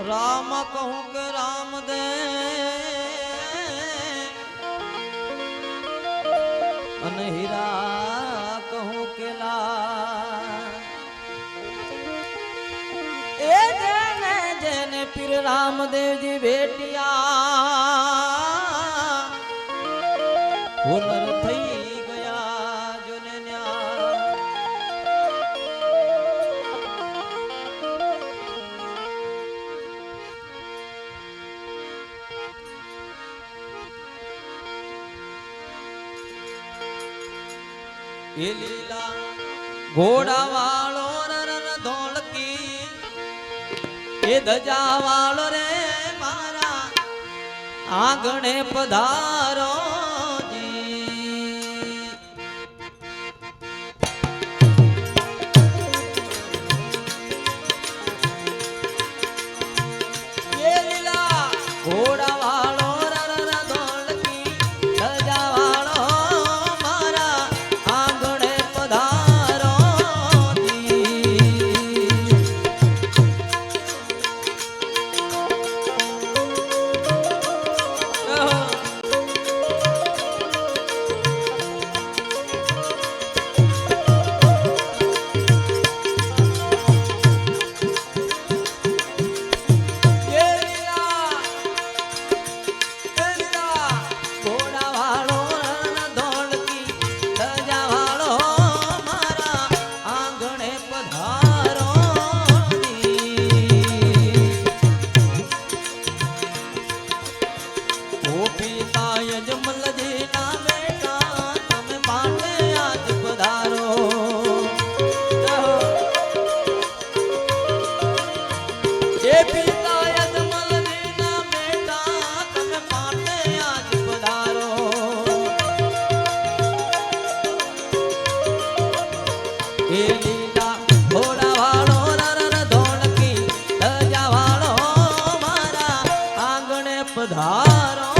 राम कहूँ के राम दे अन हीरा कहूँ के ला ए जेने जेने पीर रामदेव जी भेटिया हुनर थई गया जोने न्या ये लीला घोड़ा वालो रन धोलकी ये धजा वालो रे मारा आंगणे पधारो घोड़ा वालो रन धोलकी धजा वालो मारा आंगणे पधारो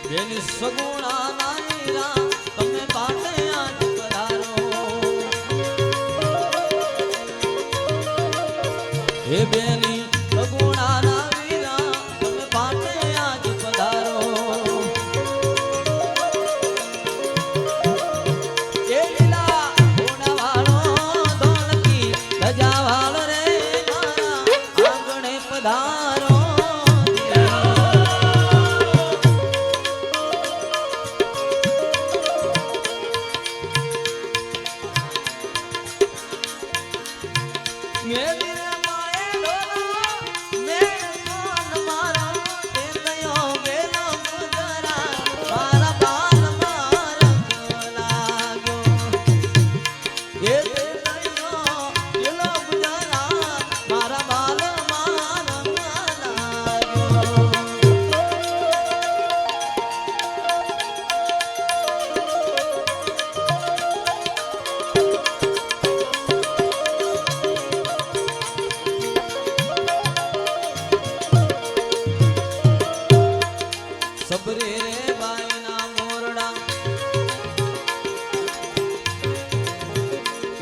બેન સગુણા નાની રા તમે બાટે આજ પધાર હે બેની અગુણાના વીરા તમે પાટે આજ પધારો એ લીલા ઘોડાવાળો ધોળકી ધજાવાળો રે મારા આંગણે પધારો સબરે રે બાઈના મોરડા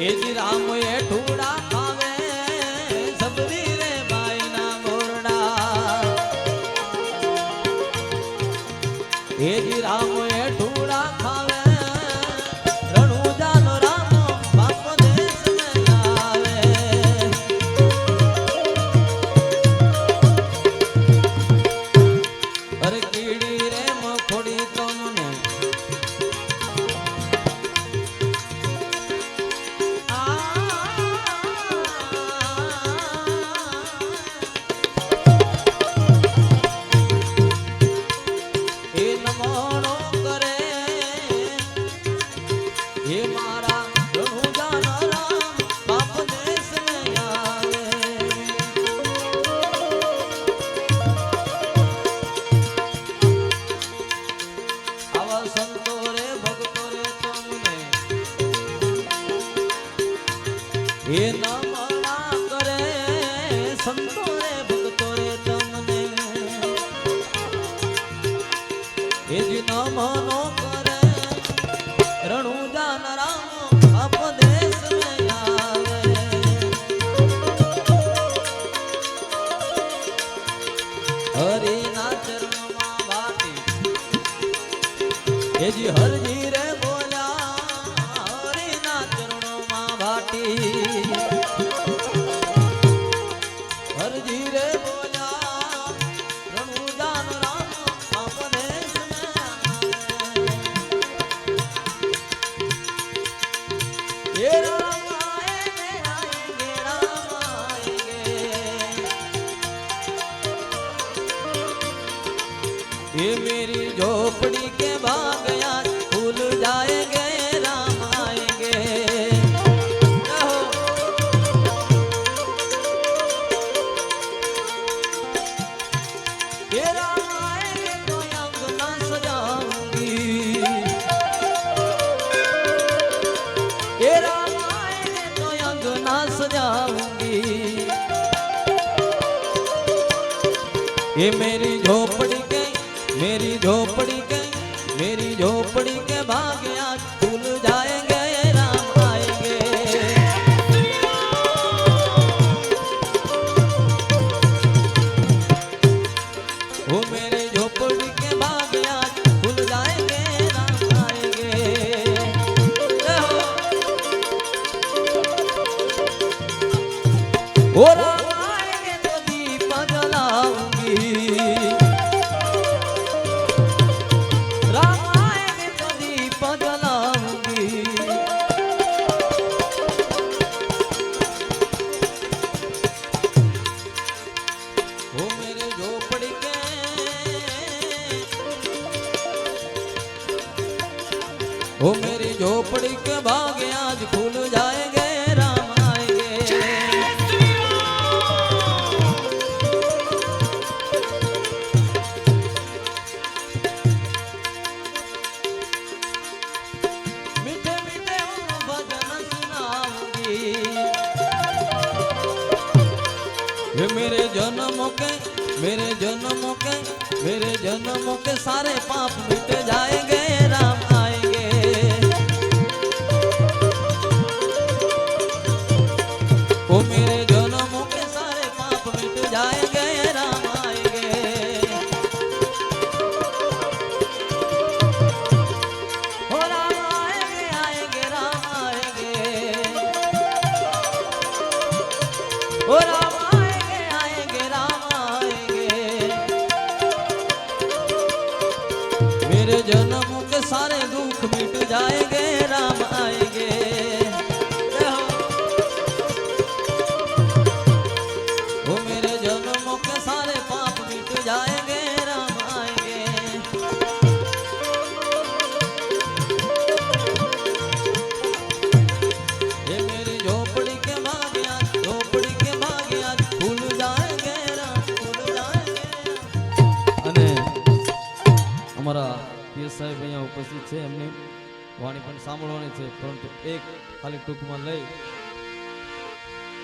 એજી રામ એ ઠુડા ખાવે સબરી રે બાઈના મોરડા એજી રામ એ ઠુડા ખાવે રણુજાનો રામો બાપ દેશ મે આવે અરે કીડી રે મખોડી તોને એ નમણો કરે હે મારા રણુજાના રામ બાપ દેશ મે આવે આવા સંતો રે ભક્તો રે તમને એ નમણા કરે સંતો રે ભક્તો રે તમને એ જ નમનો કરે રણુજાના રામો બાપ દેશ મે આવે હરિના ચરણમાં વાટી એ જી હરજી રે બોલ્યા હરિના ચરણોમાં વાટી હરજી રે બોલ્યા રણુજાનો રામ બાપ દેશ મે આવે એ રામ આએંગે રામ આएंगे ये मेरी झोपड़ी के बागया फूल जाएंगे राम आएंगे कहो ये राम आएंगे तो अंगना सजाऊंगी ये राम आएंगे तो अंगना सजाऊंगी ये मेरी झोपड़ी के मेरी झोपड़ी के मेरी झोपड़ी के भाग्य आज खुल जाएंगे राम आएंगे वो मेरी झोपड़ी के भाग्य आज खुल जाएंगे राम आएंगे वो राम आएंगे तो दीप जलाऊंगी राम आएंगे तो दीप जलाऊंगी वो मेरे झोपड़ी के वो मेरी झोपड़ी के भाग्य आज खुल जाएंगे राम आएंगे मीठे मीठे भजन सुनाऊंगी ये मेरे जन्मों के मेरे जन्मों के मेरे जन्मों के सारे पाप मिट जाएंगे राम आएंगे वो मेरे जन्मों के सारे जाएंगे राम आएंगे। वो मेरे जन्मों के सारे पाप मिट जाएंगे राम आएंगे। ये मेरी झोपड़ी के बागिया, झोपड़ी के बागिया फूल जाएंगे राम, फूल जाएंगे। અને અમારા પીએસ સાહેબ અહીંયા ઉપસ્થિત છે, એમની વાણી પણ સાંભળવાની છે, પરંતુ એક ખાલી ટૂંકમાં લઈ